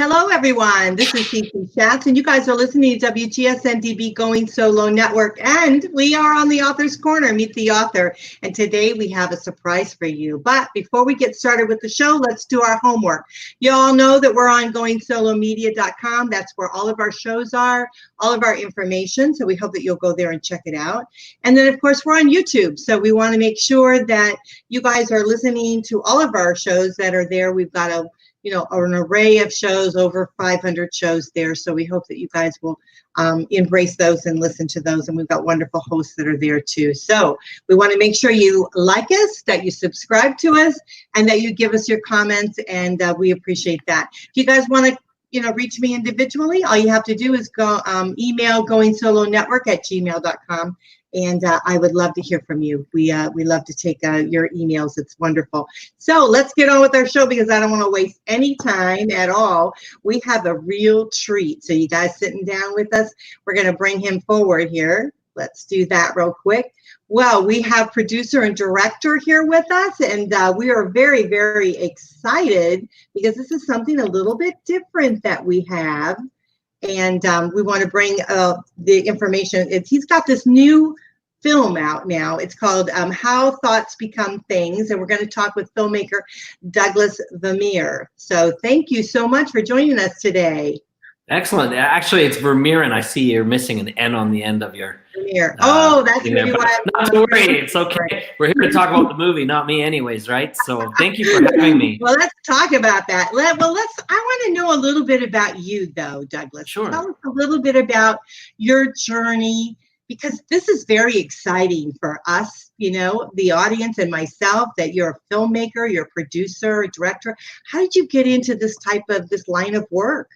Hello, everyone. This is CC Schatz, and you guys are listening to WGSN-DB Going Solo Network, and we are on the Author's Corner, Meet the Author, and today we have a surprise for you. But before we get started with the show, let's do our homework. You all know that we're on GoingSoloMedia.com. That's where all of our shows are, all of our information, so we hope that you'll go there and check it out. And then, of course, we're on YouTube, so we want to make sure that you guys are listening to all of our shows that are there. We've got an array of shows, over 500 shows there. So we hope that you guys will embrace those and listen to those. And we've got wonderful hosts that are there too. So we want to make sure you like us, that you subscribe to us, and that you give us your comments. And we appreciate that. If you guys want to reach me individually, all you have to do is go email goingsolonetwork@gmail.com. And I would love to hear from you. We love to take your emails. It's wonderful. So let's get on with our show because I don't want to waste any time at all. We have a real treat. So you guys sitting down with us, we're going to bring him forward here. Let's do that real quick. Well, we have producer and director here with us, and we are very, very excited because this is something a little bit different that we have. And we want to bring the information. He's got this new film out now. It's called How Thoughts Become Things. And we're going to talk with filmmaker Douglas Vermeere. So thank you so much for joining us today. Excellent. Actually, it's Vermeeren. I see you're missing an N on the end of your. Vermeere. Oh, that's maybe why. Not to worry. It's okay. We're here to talk about the movie, not me anyways, right? So thank you for having me. Well, let's talk about that. I want to know a little bit about you, though, Douglas. Sure. Tell us a little bit about your journey, because this is very exciting for us, the audience and myself, that you're a filmmaker, you're a producer, a director. How did you get into this line of work?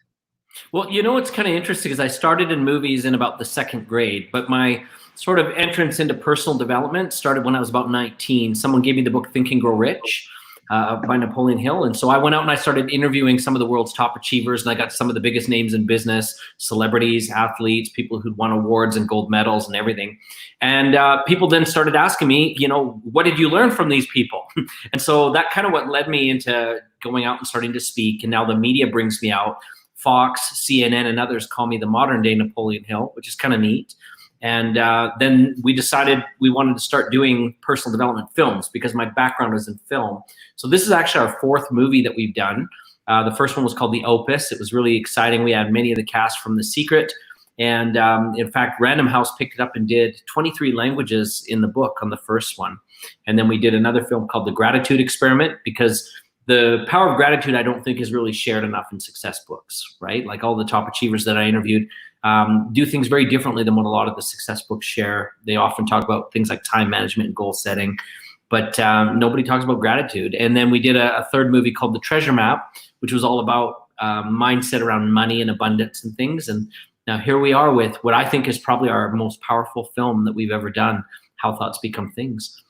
Well, it's kind of interesting because I started in movies in about the second grade, but my sort of entrance into personal development started when I was about 19. Someone gave me the book Think and Grow Rich by Napoleon Hill. And so I went out and I started interviewing some of the world's top achievers, and I got some of the biggest names in business, celebrities, athletes, people who'd won awards and gold medals and everything. And people then started asking me, what did you learn from these people? And so that kind of what led me into going out and starting to speak. And now the media brings me out. Fox, CNN, and others call me the modern day Napoleon Hill, which is kind of neat. And then we decided we wanted to start doing personal development films because my background is in film. So this is actually our fourth movie that we've done. The first one was called The Opus. It was really exciting. We had many of the cast from The Secret. And in fact, Random House picked it up and did 23 languages in the book on the first one. And then we did another film called The Gratitude Experiment, because the power of gratitude, I don't think, is really shared enough in success books, right? Like all the top achievers that I interviewed do things very differently than what a lot of the success books share. They often talk about things like time management and goal setting, but nobody talks about gratitude. And then we did a third movie called The Treasure Map, which was all about mindset around money and abundance and things. And now here we are with what I think is probably our most powerful film that we've ever done, How Thoughts Become Things.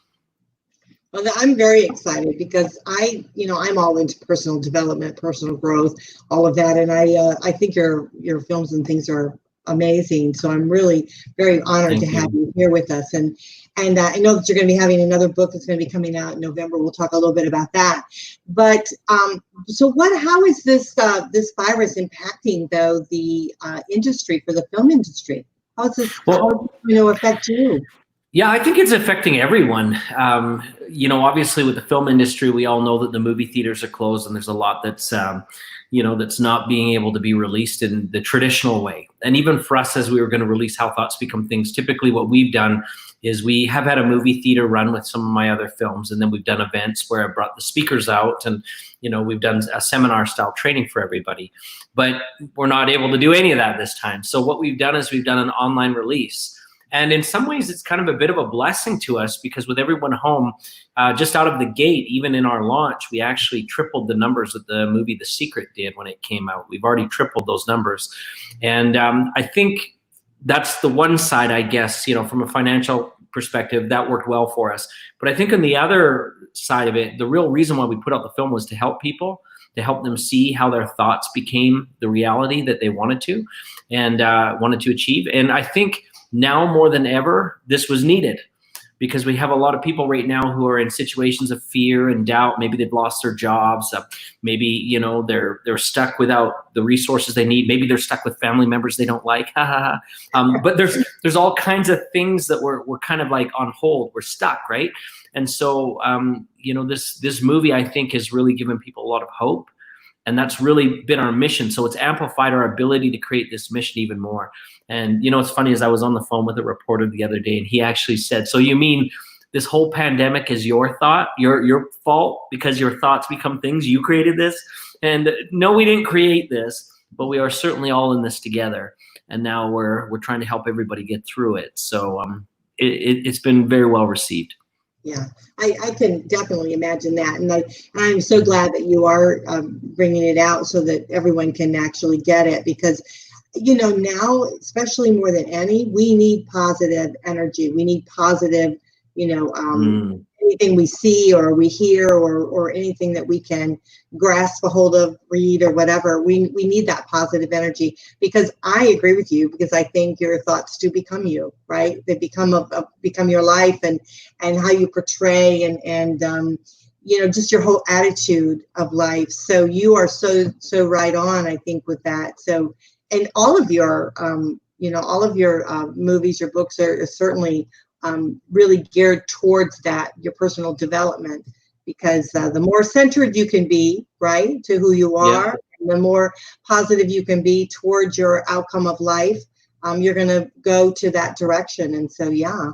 Well, I'm very excited because I'm all into personal development, personal growth, all of that, and I think your films and things are amazing. So I'm really very honored to have you here with us, and I know that you're going to be having another book that's going to be coming out in November. We'll talk a little bit about that. But how is this virus impacting though the industry, for the film industry? How is this affect you? Yeah, I think it's affecting everyone. Obviously with the film industry, we all know that the movie theaters are closed, and there's a lot that's, that's not being able to be released in the traditional way. And even for us, as we were going to release How Thoughts Become Things, typically what we've done is we have had a movie theater run with some of my other films, and then we've done events where I brought the speakers out, and we've done a seminar style training for everybody. But we're not able to do any of that this time. So what we've done is we've done an online release. And in some ways, it's kind of a bit of a blessing to us because with everyone home, just out of the gate, even in our launch, we actually tripled the numbers that the movie The Secret did when it came out. We've already tripled those numbers. And I think that's the one side, I guess, from a financial perspective, that worked well for us. But I think on the other side of it, the real reason why we put out the film was to help people, to help them see how their thoughts became the reality that they wanted to and wanted to achieve. And I think now more than ever, this was needed. because we have a lot of people right now who are in situations of fear and doubt. Maybe they've lost their jobs. Maybe, you know, they're stuck without the resources they need. Maybe they're stuck with family members they don't like. But there's all kinds of things that we're kind of like on hold. We're stuck, right? And so, you know, this movie, I think, has really given people a lot of hope. And that's really been our mission. So it's amplified our ability to create this mission even more. And, you know, it's funny, as I was on the phone with a reporter the other day, and he actually said, so you mean this whole pandemic is your thought, your fault, because your thoughts become things? You created this? And no, we didn't create this, but we are certainly all in this together. And now we're trying to help everybody get through it. So it's been very well received. Yeah, I can definitely imagine that. And I'm so glad that you are bringing it out so that everyone can actually get it, because, you know, now, especially more than any, we need positive energy. We need positive, you know, anything we see or we hear or anything that we can grasp a hold of, read or whatever, we need that positive energy, because I agree with you, because I think your thoughts do become you, right? They become become your life and how you portray and you know, just your whole attitude of life. So you are so right on, I think, with that. So, and all of your you know, all of your movies, your books are certainly really geared towards that, your personal development, because the more centered you can be, right, to who you are, and the more positive you can be towards your outcome of life, you're going to go to that direction. And so, yeah,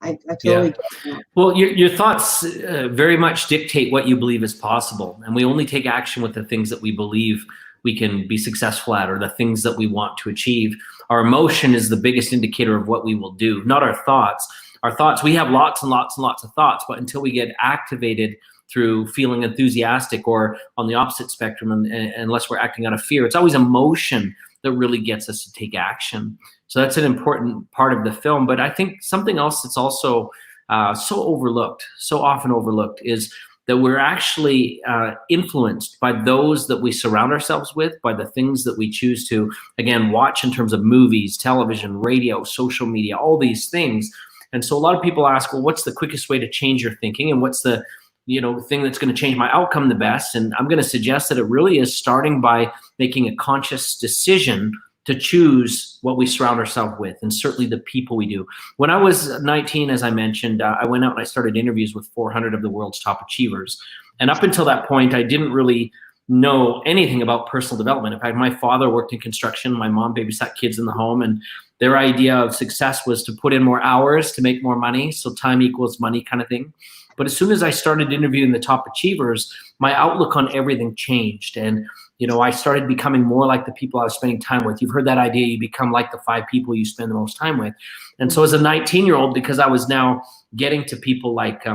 I totally get that. Well, your thoughts very much dictate what you believe is possible. And we only take action with the things that we believe we can be successful at, or the things that we want to achieve. Our emotion is the biggest indicator of what we will do, not our thoughts. Our thoughts, we have lots and lots and lots of thoughts, but until we get activated through feeling enthusiastic, or on the opposite spectrum, and unless we're acting out of fear, it's always emotion that really gets us to take action. So that's an important part of the film. But I think something else that's also so overlooked, so often overlooked, is that we're actually influenced by those that we surround ourselves with, by the things that we choose to, again, watch in terms of movies, television, radio, social media, all these things. And so a lot of people ask, well, what's the quickest way to change your thinking? And what's the, you know, thing that's going to change my outcome the best? And I'm going to suggest that it really is starting by making a conscious decision to choose what we surround ourselves with, and certainly the people we do. When I was 19, as I mentioned, I went out and I started interviews with 400 of the world's top achievers. And up until that point, I didn't really know anything about personal development. In fact, my father worked in construction. My mom babysat kids in the home, and their idea of success was to put in more hours to make more money. So time equals money kind of thing. But as soon as I started interviewing the top achievers, my outlook on everything changed. And, you know, I started becoming more like the people I was spending time with. You've heard that idea, you become like the 5 people you spend the most time with. And so as a 19-year-old, because I was now getting to people like,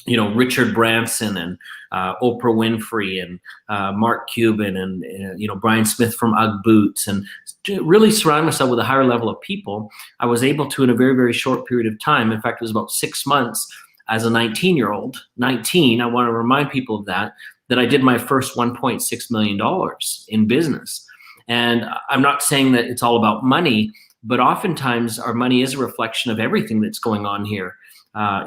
you know, Richard Branson and Oprah Winfrey and Mark Cuban and, you know, Brian Smith from Ugg Boots, and to really surround myself with a higher level of people, I was able to, in a very, very short period of time, in fact, it was about 6 months, as a 19-year-old, I want to remind people of that I did my first $1.6 million in business. And I'm not saying that it's all about money, but oftentimes our money is a reflection of everything that's going on here.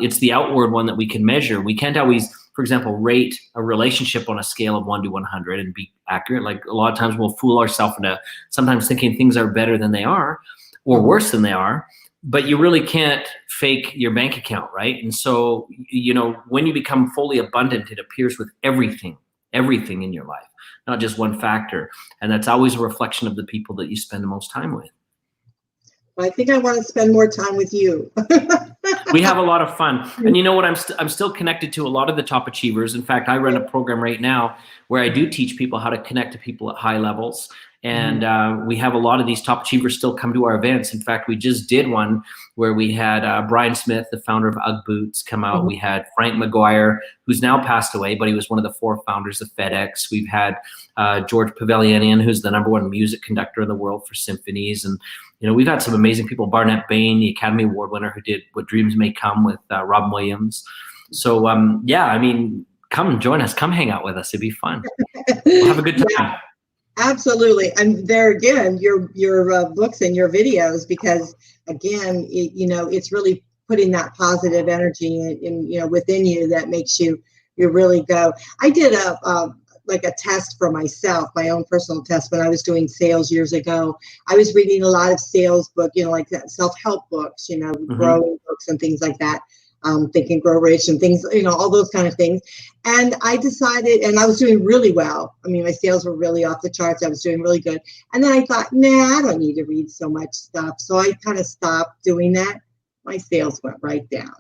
It's the outward one that we can measure. We can't always, for example, rate a relationship on a scale of 1 to 100 and be accurate. Like a lot of times we'll fool ourselves into sometimes thinking things are better than they are or worse than they are, but you really can't fake your bank account, right? And so, you know, when you become fully abundant, it appears with everything in your life, not just one factor. And that's always a reflection of the people that you spend the most time with. Well, I think I want to spend more time with you. We have a lot of fun. And you know what? I'm still connected to a lot of the top achievers. In fact, I run a program right now where I do teach people how to connect to people at high levels. And we have a lot of these top achievers still come to our events. In fact, we just did one where we had Brian Smith, the founder of Ugg Boots, come out. We had Frank McGuire, who's now passed away, but he was one of the 4 founders of FedEx. We've had George Pavelianian, who's the #1 music conductor in the world for symphonies. And, you know, we've had some amazing people. Barnett Bain, the Academy Award winner who did What Dreams May Come with Robin Williams. So, yeah, I mean, come join us. Come hang out with us. It'd be fun. We'll have a good time. Yeah. Absolutely. And there again, your books and your videos, because again, you know, it's really putting that positive energy in within you that makes you really go. I did like a test for myself, my own personal test when I was doing sales years ago. I was reading a lot of sales book, like that self-help books, growing books and things like that. Think and Grow Rich and things, all those kind of things. And I decided, and I was doing really well. I mean, my sales were really off the charts. I was doing really good. And then I thought, nah, I don't need to read so much stuff. So I kind of stopped doing that. My sales went right down.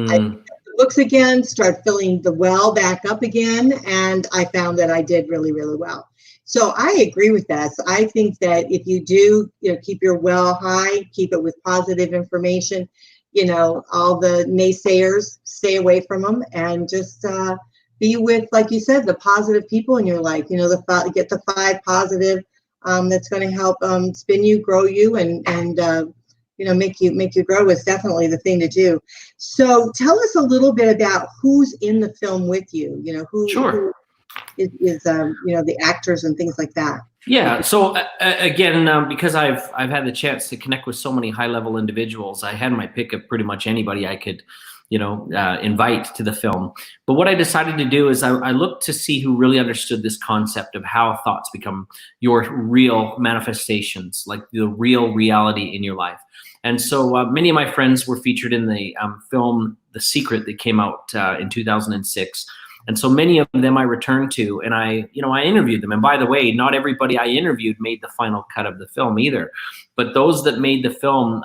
I picked up the books again, started filling the well back up again. And I found that I did really, really well. So I agree with that. So I think that if you do, keep your well high, keep it with positive information, all the naysayers, stay away from them, and just be with, like you said, the positive people in your life. Get the 5 positive that's going to help spin you, grow you, and make you grow is definitely the thing to do. So tell us a little bit about who's in the film with you. Who is the actors and things like that. Yeah. So again, because I've had the chance to connect with so many high-level individuals, I had my pick of pretty much anybody I could, invite to the film. But what I decided to do is I looked to see who really understood this concept of how thoughts become your real manifestations, like the real reality in your life. And so many of my friends were featured in the film The Secret that came out in 2006. And so many of them I returned to, and I interviewed them. And by the way, not everybody I interviewed made the final cut of the film either. But those that made the film,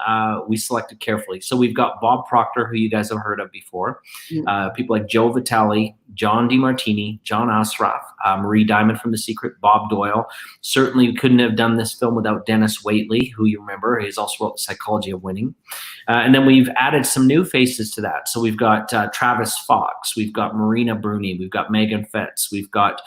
we selected carefully. So we've got Bob Proctor, who you guys have heard of before. People like Joe Vitale, John DeMartini, John Asraf, Marie Diamond from The Secret, Bob Doyle. Certainly couldn't have done this film without Dennis Waitley, who you remember. He's also wrote The Psychology of Winning. And then we've added some new faces to that. So we've got Travis Fox, we've got Marina Bruni, we've got Megan Fetz, we've got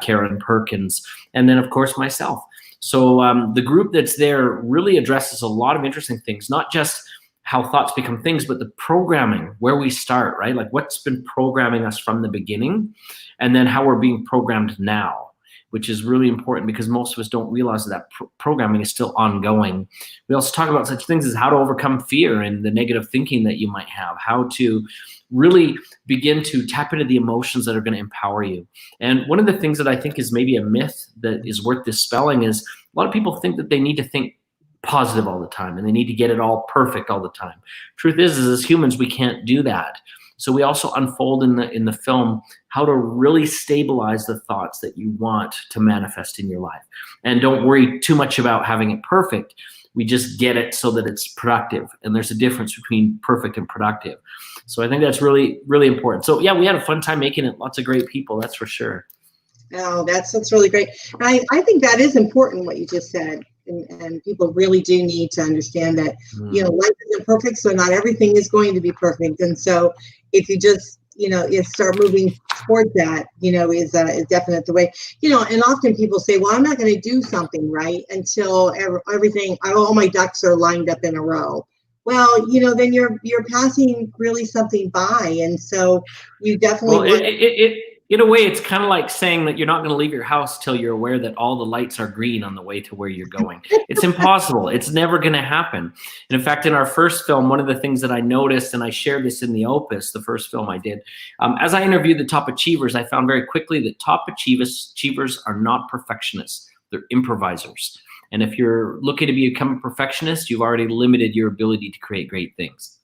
Karen Perkins, and then of course myself. So the group that's there really addresses a lot of interesting things, not just how thoughts become things, but the programming, where we start, right? Like what's been programming us from the beginning, and then how we're being programmed now, which is really important because most of us don't realize that programming is still ongoing. We also talk about such things as how to overcome fear and the negative thinking that you might have, how to really begin to tap into the emotions that are going to empower you. And one of the things that I think is maybe a myth that is worth dispelling is a lot of people think that they need to think positive all the time and they need to get it all perfect all the time. Truth is as humans, we can't do that. So we also unfold in the film how to really stabilize the thoughts that you want to manifest in your life. And don't worry too much about having it perfect. We just get it so that it's productive. And there's a difference between perfect and productive. So I think that's really, really important. So yeah, we had a fun time making it. Lots of great people, that's for sure. Oh, that's really great. And I think that is important, what you just said. And people really do need to understand that, life isn't perfect, so not everything is going to be perfect. And so if you just, start moving towards that, is definitely the way, and often people say, well, I'm not going to do something right until everything, all my ducks are lined up in a row. Well, then you're passing really something by. And so you definitely in a way, it's kind of like saying that you're not going to leave your house till you're aware that all the lights are green on the way to where you're going. It's impossible. It's never going to happen. And in fact, in our first film, one of the things that I noticed, and I shared this in the Opus, the first film I did, as I interviewed the top achievers, I found very quickly that top achievers are not perfectionists. They're improvisers. And if you're looking to become a perfectionist, you've already limited your ability to create great things.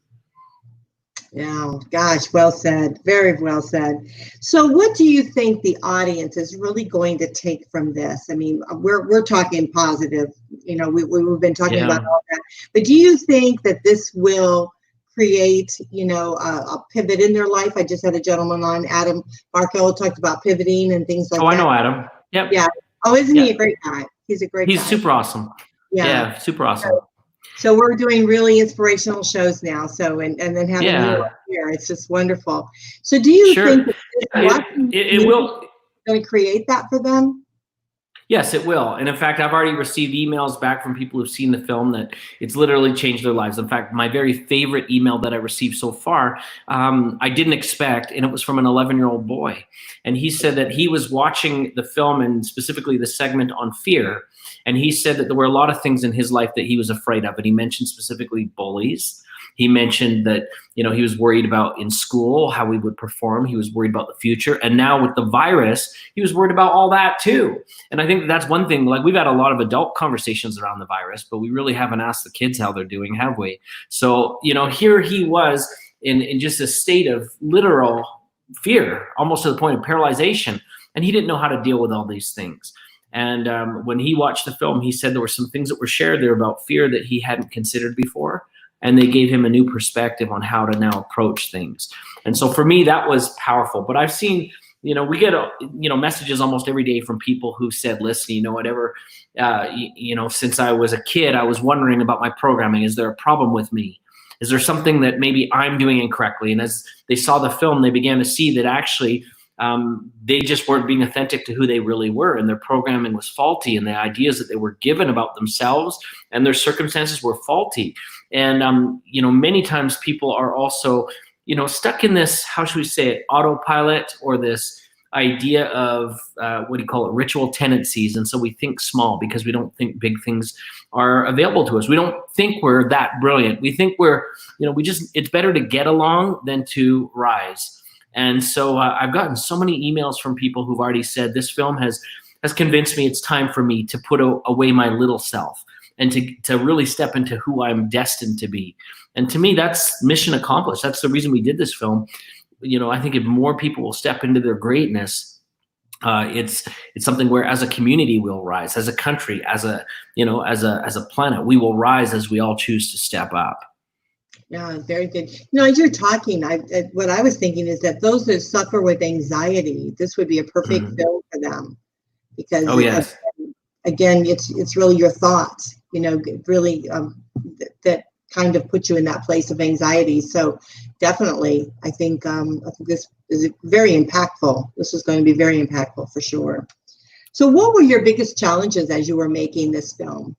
Yeah, gosh, well said. Very well said. So what do you think the audience is really going to take from this? I mean, we're talking positive, we've been talking about all that, but do you think that this will create, a pivot in their life? I just had a gentleman on, Adam Barkel, talked about pivoting and things like that. Oh, I know Adam. Yep. Yeah. Oh, isn't he a great guy? He's a great guy. He's super awesome. Yeah, super awesome. So we're doing really inspirational shows now. So and then having you here, it's just wonderful. So do you think that it will going to create that for them? Yes, it will. And in fact, I've already received emails back from people who've seen the film that it's literally changed their lives. In fact, my very favorite email that I received so far, I didn't expect, and it was from an 11-year-old boy. And he said that he was watching the film and specifically the segment on fear. And he said that there were a lot of things in his life that he was afraid of. And he mentioned specifically bullies. He mentioned that, you know, he was worried about in school, how we would perform. He was worried about the future. And now with the virus, he was worried about all that too. And I think that's one thing, like we've had a lot of adult conversations around the virus, but we really haven't asked the kids how they're doing, have we? So, you know, here he was in just a state of literal fear, almost to the point of paralyzation. And he didn't know how to deal with all these things. And when he watched the film, he said there were some things that were shared there about fear that he hadn't considered before. And they gave him a new perspective on how to now approach things. And so for me, that was powerful. But I've seen, you know, we get, you know, messages almost every day from people who said, listen, you know, whatever, you know, since I was a kid, I was wondering about my programming. Is there a problem with me? Is there something that maybe I'm doing incorrectly? And as they saw the film, they began to see that actually they just weren't being authentic to who they really were, and their programming was faulty, and the ideas that they were given about themselves and their circumstances were faulty. And you know, many times people are also, you know, stuck in this, how should we say it, autopilot, or this idea of what do you call it, ritual tendencies. And so we think small because we don't think big things are available to us. We don't think we're that brilliant. We think we're, you know, it's better to get along than to rise. And so I've gotten so many emails from people who've already said this film has convinced me it's time for me to put away my little self and to really step into who I'm destined to be. And to me, that's mission accomplished. That's the reason we did this film. You know, I think if more people will step into their greatness, it's something where as a community we'll rise, as a country, as a, you know, as a planet, we will rise as we all choose to step up. Yeah, very good. You know, as you're talking, what I was thinking is that those that suffer with anxiety, this would be a perfect film for them, because again, it's really your thoughts, you know, really that kind of put you in that place of anxiety. So definitely, I think this is very impactful. This is going to be very impactful for sure. So what were your biggest challenges as you were making this film?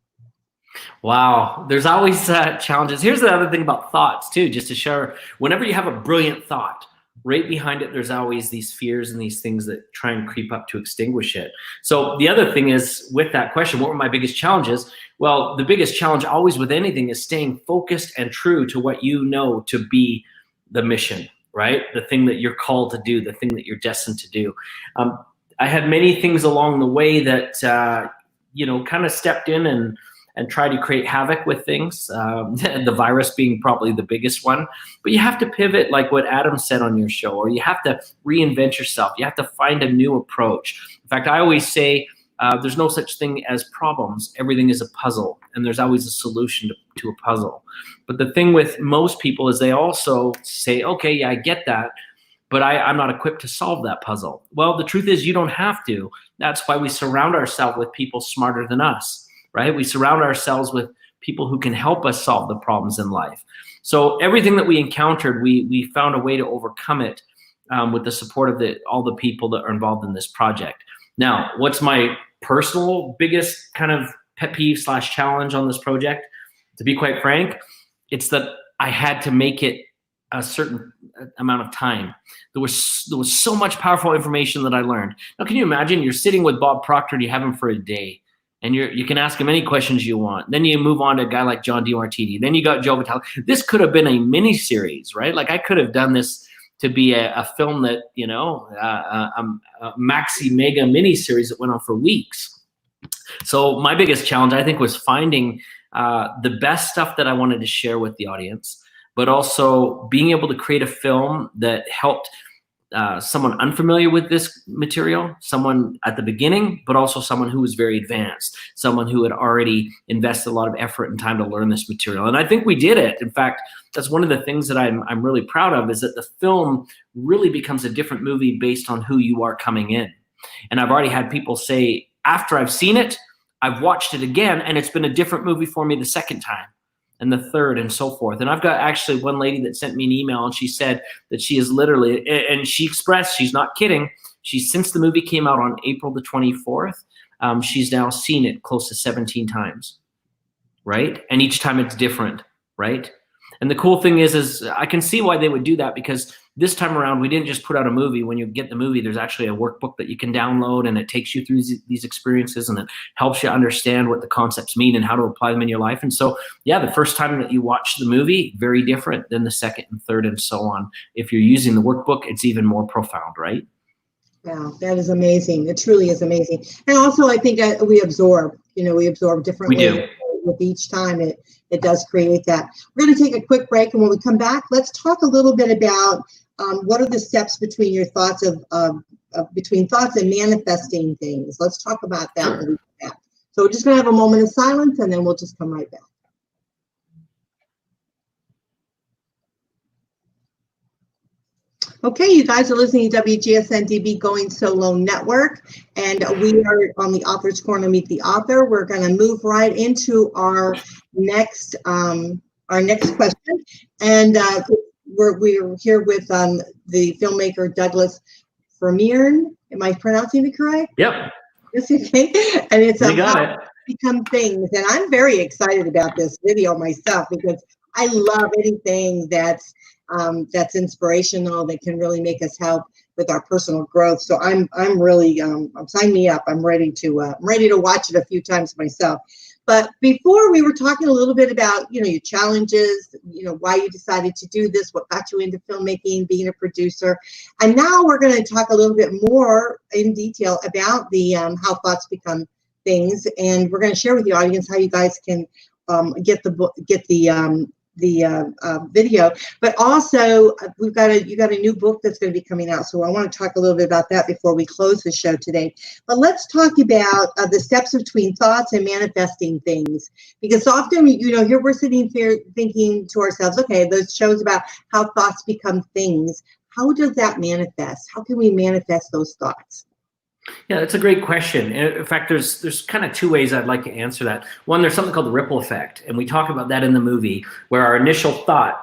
Wow, there's always challenges. Here's the other thing about thoughts too, just to share. Whenever you have a brilliant thought, right behind it, there's always these fears and these things that try and creep up to extinguish it. So the other thing is, with that question, what were my biggest challenges? Well, the biggest challenge always with anything is staying focused and true to what you know to be the mission, right? The thing that you're called to do, the thing that you're destined to do. I had many things along the way that, you know, kind of stepped in and try to create havoc with things, the virus being probably the biggest one. But you have to pivot, like what Adam said on your show, or you have to reinvent yourself. You have to find a new approach. In fact, I always say there's no such thing as problems. Everything is a puzzle, and there's always a solution to a puzzle. But the thing with most people is they also say, okay, yeah, I get that, but I'm not equipped to solve that puzzle. Well, the truth is you don't have to. That's why we surround ourselves with people smarter than us. Right? We surround ourselves with people who can help us solve the problems in life. So everything that we encountered, we found a way to overcome it with the support of all the people that are involved in this project. Now, what's my personal biggest kind of pet peeve / challenge on this project? To be quite frank, it's that I had to make it a certain amount of time. There was so much powerful information that I learned. Now, can you imagine you're sitting with Bob Proctor and you have him for a day, and you can ask him any questions you want. Then you move on to a guy like John DiMartini. Then you got Joe Vitale. This could have been a mini series, right? Like I could have done this to be a film that, you know, a maxi mega mini series that went on for weeks. So my biggest challenge, I think, was finding the best stuff that I wanted to share with the audience, but also being able to create a film that helped someone unfamiliar with this material, someone at the beginning, but also someone who was very advanced, someone who had already invested a lot of effort and time to learn this material. And I think we did it. In fact, that's one of the things that I'm really proud of, is that the film really becomes a different movie based on who you are coming in. And I've already had people say, after I've seen it, I've watched it again, and it's been a different movie for me the second time, and the third, and so forth. And I've got actually one lady that sent me an email, and she said that she is literally, and she expressed, she's not kidding, since the movie came out on April the 24th, she's now seen it close to 17 times, right? And each time it's different, right? And the cool thing is I can see why they would do that, because This time around, we didn't just put out a movie. When you get the movie, there's actually a workbook that you can download, and it takes you through these experiences, and it helps you understand what the concepts mean and how to apply them in your life. And so, yeah, the first time that you watch the movie, very different than the second and third and so on. If you're using the workbook, it's even more profound, right? Wow, that is amazing. It truly is amazing. And also, I think we absorb differently. We do. With each time, it does create that. We're going to take a quick break, and when we come back, let's talk a little bit about what are the steps between your thoughts between thoughts and manifesting things. Let's talk about that when we come back. So we're just going to have a moment of silence, and then we'll just come right back. Okay, you guys are listening to WGSN-DB Going Solo Network, and we are on the Author's Corner, Meet the Author. We're going to move right into our next question, and we're here with the filmmaker Douglas Vermeere. Am I pronouncing it correct? Yep. Yes, okay. And it's You got how it. become things, and I'm very excited about this video myself because I love anything that's inspirational, that can really make us help with our personal growth. So I'm really sign me up. I'm ready to watch it a few times myself. But before, we were talking a little bit about your challenges, why you decided to do this, what got you into filmmaking, being a producer, and now we're going to talk a little bit more in detail about the how thoughts become things, and we're going to share with the audience how you guys can get the video, but also you got a new book that's going to be coming out. So I want to talk a little bit about that before we close the show today. But let's talk about the steps between thoughts and manifesting things, because often, here we're sitting here thinking to ourselves, okay, those shows about how thoughts become things. How does that manifest? How can we manifest those thoughts? Yeah, that's a great question. In fact, there's kind of two ways I'd like to answer that. One, there's something called the ripple effect, and we talk about that in the movie, where our initial thought,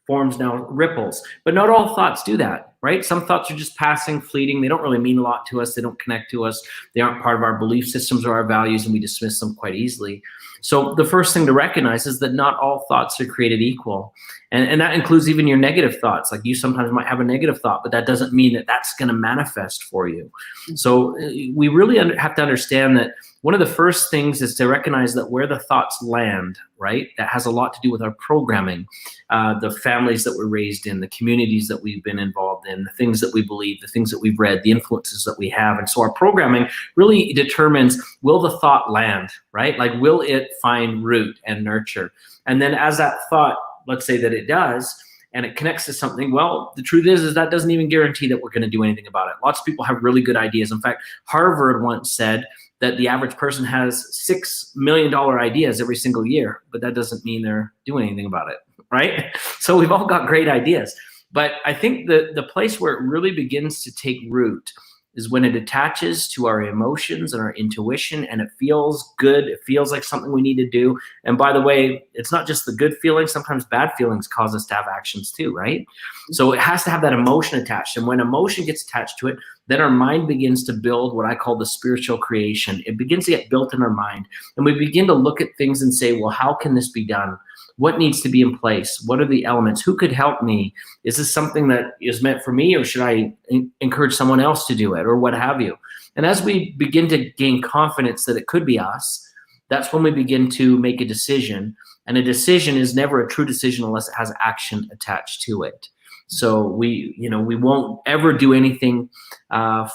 forms now ripples. But not all thoughts do that, right? Some thoughts are just passing, fleeting. They don't really mean a lot to us. They don't connect to us. They aren't part of our belief systems or our values, and we dismiss them quite easily. So the first thing to recognize is that not all thoughts are created equal. And that includes even your negative thoughts. Like, you sometimes might have a negative thought, but that doesn't mean that that's going to manifest for you. So we really have to understand that one of the first things is to recognize that where the thoughts land, right, that has a lot to do with our programming, the families that we're raised in, the communities that we've been involved in, the things that we believe, the things that we've read, the influences that we have. And so our programming really determines, will the thought land, right? Like, will it find root and nurture? And then as that thought, let's say that it does, and it connects to something, well, the truth is that doesn't even guarantee that we're going to do anything about it. Lots of people have really good ideas. In fact, Harvard once said that the average person has $6 million ideas every single year, but that doesn't mean they're doing anything about it, right? So we've all got great ideas. But I think the place where it really begins to take root is when it attaches to our emotions and our intuition, and it feels good. It feels like something we need to do. And by the way, it's not just the good feelings. Sometimes bad feelings cause us to have actions too, right? So it has to have that emotion attached. And when emotion gets attached to it, then our mind begins to build what I call the spiritual creation. It begins to get built in our mind. And we begin to look at things and say, well, how can this be done? What needs to be in place? What are the elements? Who could help me? Is this something that is meant for me, or should I encourage someone else to do it, or what have you? And as we begin to gain confidence that it could be us, that's when we begin to make a decision. And a decision is never a true decision unless it has action attached to it. So we won't ever do anything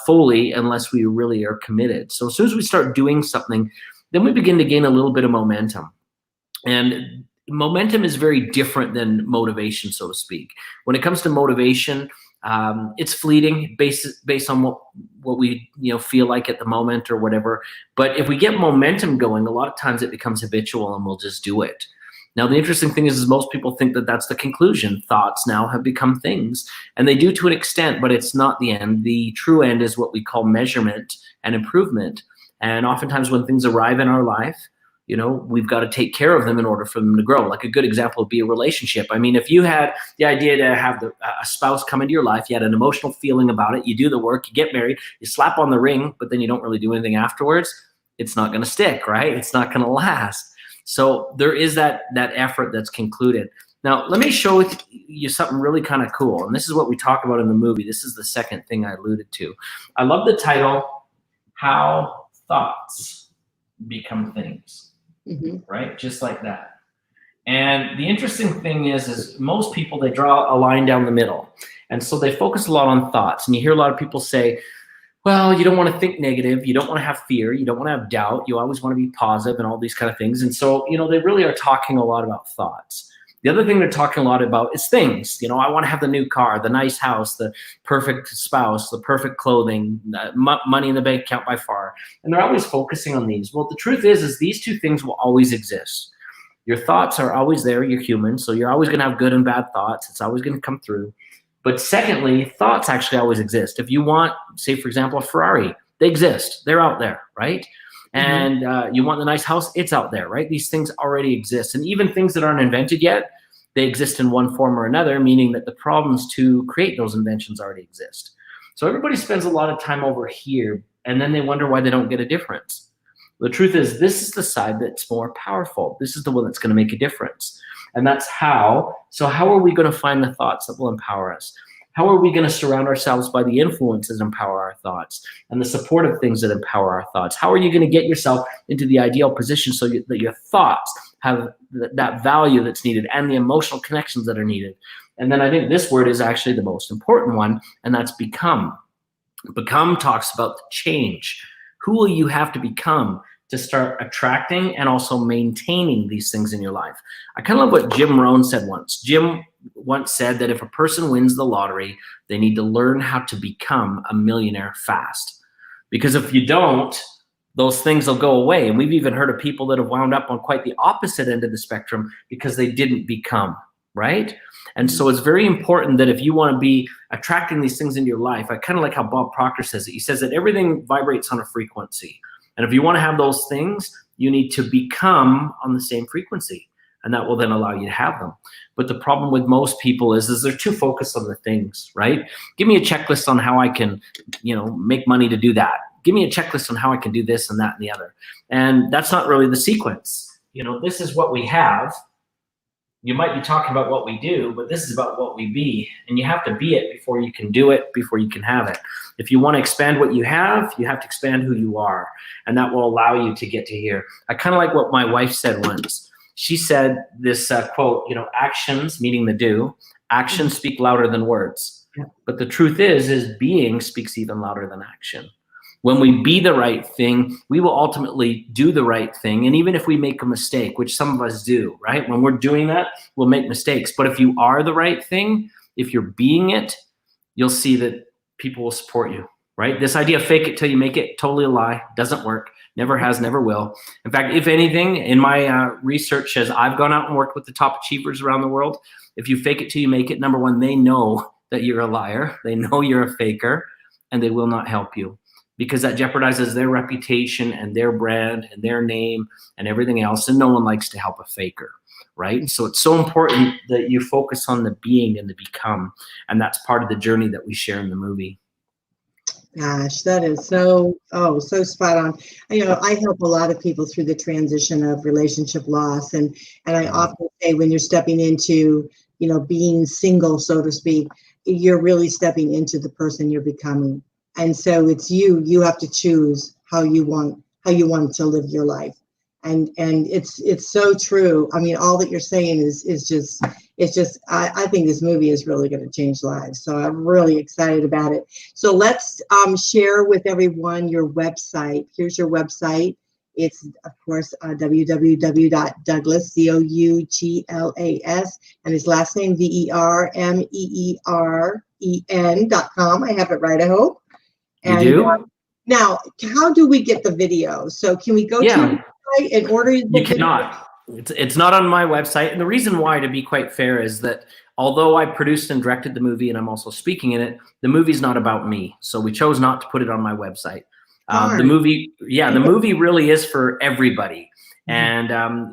fully unless we really are committed. So as soon as we start doing something, then we begin to gain a little bit of momentum. And momentum is very different than motivation, so to speak. When it comes to motivation, it's fleeting based on what we feel like at the moment or whatever. But if we get momentum going, a lot of times it becomes habitual and we'll just do it. Now, the interesting thing is most people think that that's the conclusion. Thoughts now have become things, and they do to an extent, but it's not the end. The true end is what we call measurement and improvement. And oftentimes when things arrive in our life, we've got to take care of them in order for them to grow. Like, a good example would be a relationship. I mean, if you had the idea to have a spouse come into your life, you had an emotional feeling about it, you do the work, you get married, you slap on the ring, but then you don't really do anything afterwards, it's not going to stick, right? It's not going to last. So there is that effort that's concluded. Now, let me show you something really kind of cool. And this is what we talk about in the movie. This is the second thing I alluded to. I love the title, How Thoughts Become Things, right? Just like that. And the interesting thing is most people, they draw a line down the middle. And so they focus a lot on thoughts. And you hear a lot of people say, well, you don't want to think negative. You don't want to have fear. You don't want to have doubt. You always want to be positive and all these kind of things. And so, they really are talking a lot about thoughts. The other thing they're talking a lot about is things. I want to have the new car, the nice house, the perfect spouse, the perfect clothing, money in the bank account by far. And they're always focusing on these. Well, the truth is these two things will always exist. Your thoughts are always there. You're human. So you're always going to have good and bad thoughts. It's always going to come through. But secondly, thoughts actually always exist. If you want, say, for example, a Ferrari, they exist. They're out there, right? And you want the nice house, it's out there, right? These things already exist. And even things that aren't invented yet, they exist in one form or another, meaning that the problems to create those inventions already exist. So everybody spends a lot of time over here, and then they wonder why they don't get a difference. The truth is, this is the side that's more powerful. This is the one that's going to make a difference. And that's how. So how are we going to find the thoughts that will empower us? How are we going to surround ourselves by the influences that empower our thoughts and the supportive things that empower our thoughts? How are you going to get yourself into the ideal position so that your thoughts have that value that's needed and the emotional connections that are needed? And then I think this word is actually the most important one, and that's become. Become talks about the change. Who will you have to become to start attracting and also maintaining these things in your life? I kind of love what Jim Rohn said once. Jim once said that if a person wins the lottery, they need to learn how to become a millionaire fast. Because if you don't, those things will go away. And we've even heard of people that have wound up on quite the opposite end of the spectrum because they didn't become, right? And so it's very important that if you want to be attracting these things into your life, I kind of like how Bob Proctor says it. He says that everything vibrates on a frequency. And if you want to have those things, you need to become on the same frequency. And that will then allow you to have them. But the problem with most people is they're too focused on the things, right? Give me a checklist on how I can, make money to do that. Give me a checklist on how I can do this and that and the other. And that's not really the sequence. This is what we have. You might be talking about what we do, but this is about what we be. And you have to be it before you can do it, before you can have it. If you want to expand what you have to expand who you are. And that will allow you to get to here. I kind of like what my wife said once. She said this quote, actions, meaning the do, actions speak louder than words. Yeah. But the truth is being speaks even louder than action. When we be the right thing, we will ultimately do the right thing. And even if we make a mistake, which some of us do, right? When we're doing that, we'll make mistakes. But if you are the right thing, if you're being it, you'll see that people will support you, right? This idea of fake it till you make it, totally a lie. Doesn't work. Never has, never will. In fact, if anything, in my research, as I've gone out and worked with the top achievers around the world, if you fake it till you make it, number one, they know that you're a liar. They know you're a faker, and they will not help you because that jeopardizes their reputation and their brand and their name and everything else. And no one likes to help a faker, right? So it's so important that you focus on the being and the become. And that's part of the journey that we share in the movie. Gosh, that is so spot on. I help a lot of people through the transition of relationship loss. And I often say when you're stepping into, being single, so to speak, you're really stepping into the person you're becoming. And so it's you have to choose how you want to live your life. And it's so true. I mean, all that you're saying is just I think this movie is really going to change lives. So I'm really excited about it. So let's share with everyone your website. Here's your website. It's, of course, www.douglas, Douglas, and his last name, Vermeeren.com. I have it right, I hope. And, you do? Now, how do we get the video? So can we go to the website and order the video? You cannot. It's not on my website. And the reason why, to be quite fair, is that although I produced and directed the movie and I'm also speaking in it, the movie's not about me. So we chose not to put it on my website. The movie really is for everybody. And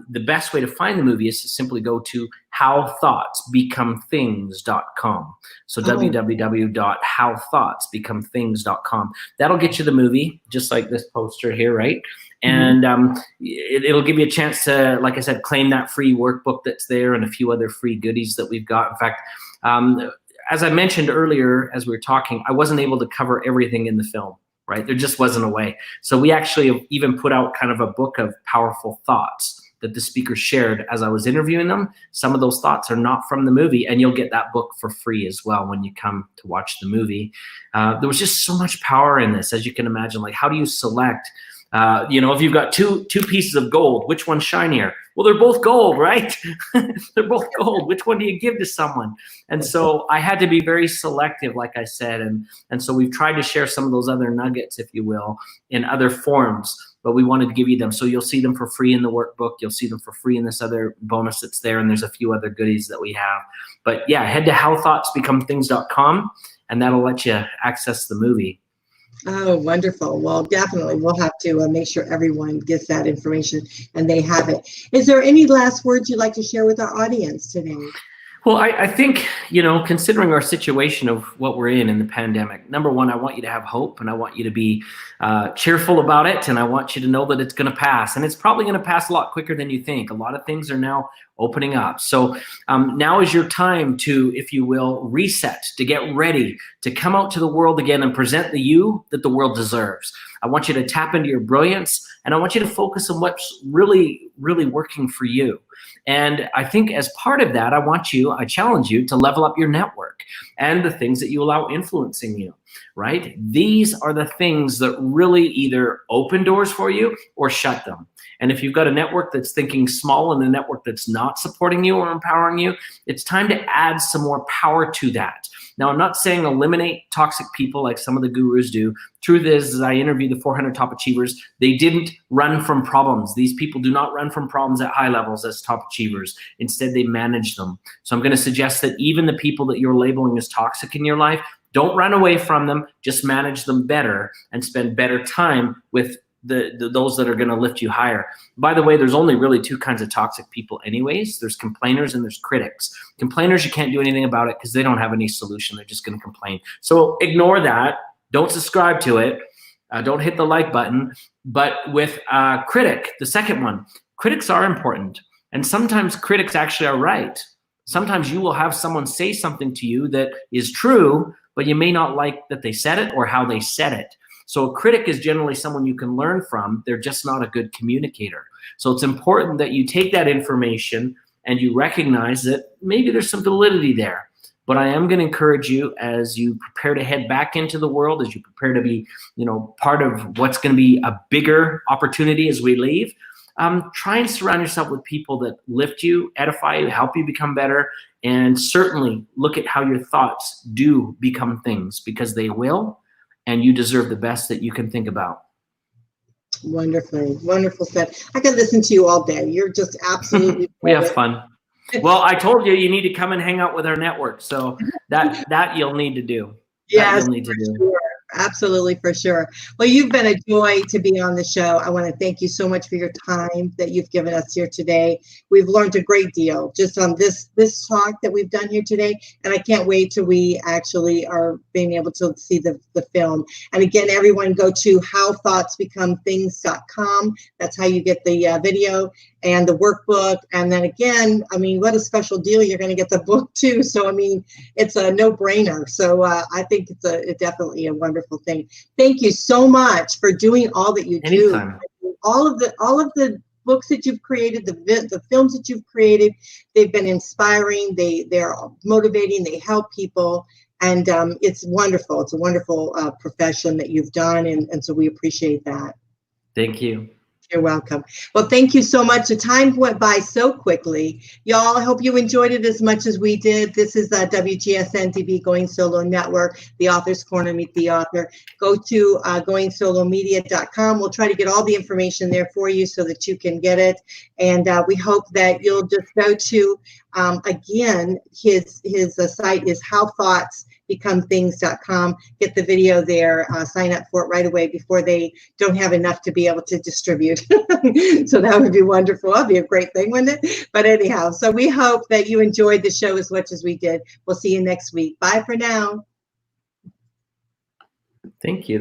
the best way to find the movie is to simply go to howthoughtsbecomethings.com. So www.howthoughtsbecomethings.com. That'll get you the movie, just like this poster here, right? And it'll give you a chance to, like I said, claim that free workbook that's there and a few other free goodies that we've got. In fact, as I mentioned earlier, as we were talking, I wasn't able to cover everything in the film. Right? There just wasn't a way. So we actually have even put out kind of a book of powerful thoughts that the speakers shared as I was interviewing them. Some of those thoughts are not from the movie, and you'll get that book for free as well when you come to watch the movie. There was just so much power in this, as you can imagine. Like, how do you select, if you've got two pieces of gold, which one's shinier? Well, they're both gold, right? They're both gold. Which one do you give to someone? And so I had to be very selective, like I said. And so we've tried to share some of those other nuggets, if you will, in other forms, but we wanted to give you them. So you'll see them for free in the workbook. You'll see them for free in this other bonus that's there. And there's a few other goodies that we have. But yeah, head to howthoughtsbecomethings.com, and that'll let you access the movie. Oh, wonderful. Well, definitely we'll have to make sure everyone gets that information and they have it. Is there any last words you'd like to share with our audience today? Well, I think, considering our situation of what we're in the pandemic, number one, I want you to have hope, and I want you to be cheerful about it, and I want you to know that it's going to pass, and it's probably going to pass a lot quicker than you think. A lot of things are now opening up. So now is your time to, if you will, reset, to get ready, to come out to the world again and present the you that the world deserves. I want you to tap into your brilliance, and I want you to focus on what's really, really working for you. And I think as part of that, I challenge you to level up your network and the things that you allow influencing you, right? These are the things that really either open doors for you or shut them. And if you've got a network that's thinking small and a network that's not supporting you or empowering you, it's time to add some more power to that. Now, I'm not saying eliminate toxic people like some of the gurus do. Truth is, as I interviewed the 400 top achievers, they didn't run from problems. These people do not run from problems at high levels as top achievers. Instead, they manage them. So I'm going to suggest that even the people that you're labeling as toxic in your life, don't run away from them, just manage them better and spend better time with those that are going to lift you higher. By the way, there's only really two kinds of toxic people anyways. There's complainers and there's critics. Complainers, you can't do anything about it because they don't have any solution. They're just going to complain. So ignore that. Don't subscribe to it. Don't hit the like button. But with critic, the second one, critics are important. And sometimes critics actually are right. Sometimes you will have someone say something to you that is true, but you may not like that they said it or how they said it. So a critic is generally someone you can learn from. They're just not a good communicator. So it's important that you take that information and you recognize that maybe there's some validity there. But I am going to encourage you, as you prepare to head back into the world, as you prepare to be, part of what's going to be a bigger opportunity as we leave, try and surround yourself with people that lift you, edify you, help you become better, and certainly look at how your thoughts do become things, because they will. And you deserve the best that you can think about. Wonderful said. I could listen to you all day. You're just absolutely we have fun. Well, I told you need to come and hang out with our network. So that you'll need to do. Yes, sure. Absolutely, for sure. Well, you've been a joy to be on the show. I want to thank you so much for your time that you've given us here today. We've learned a great deal just on this talk that we've done here today, and I can't wait till we actually are being able to see the film. And again, everyone go to howthoughtsbecomethings.com. That's how you get the video and the workbook. And then again, what a special deal. You're going to get the book too. So, it's a no-brainer. So I think it's definitely a wonderful thing. Thank you so much for doing all that you do. Anytime. All of the books that you've created, the films that you've created, they've been inspiring. They're motivating. They help people. And it's wonderful. It's a wonderful profession that you've done. And so we appreciate that. Thank you. You're welcome. Well, thank you so much. The time went by so quickly. Y'all, I hope you enjoyed it as much as we did. This is WGSN-DB Going Solo Network, the Author's Corner, Meet the Author. Go to goingsolomedia.com. We'll try to get all the information there for you so that you can get it. And we hope that you'll just go to, again, his site is howthougtsbecomethings.com. becomethings.com. Get the video there, sign up for it right away before they don't have enough to be able to distribute. So that would be wonderful. That'd be a great thing, wouldn't it? But anyhow, so we hope that you enjoyed the show as much as we did. We'll see you next week. Bye for now. Thank you.